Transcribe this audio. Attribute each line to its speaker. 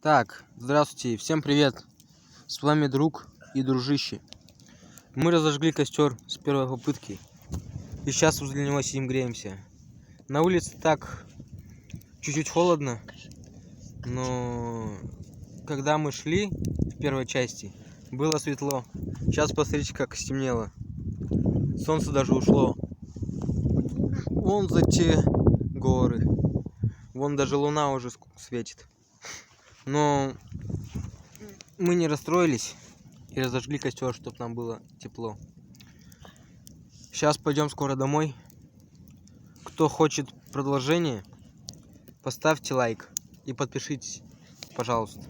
Speaker 1: Так, здравствуйте, всем привет. С вами друг и дружище. Мы разожгли костер с первой попытки. И сейчас возле него сидим, греемся. На улице так чуть-чуть холодно. Но когда мы шли в первой части, было светло. Сейчас посмотрите, как стемнело. Солнце даже ушло. Вон за те горы. Вон даже луна уже светит. Но мы не расстроились и разожгли костер, чтобы нам было тепло. Сейчас пойдем скоро домой. Кто хочет продолжение, поставьте лайк и подпишитесь, пожалуйста.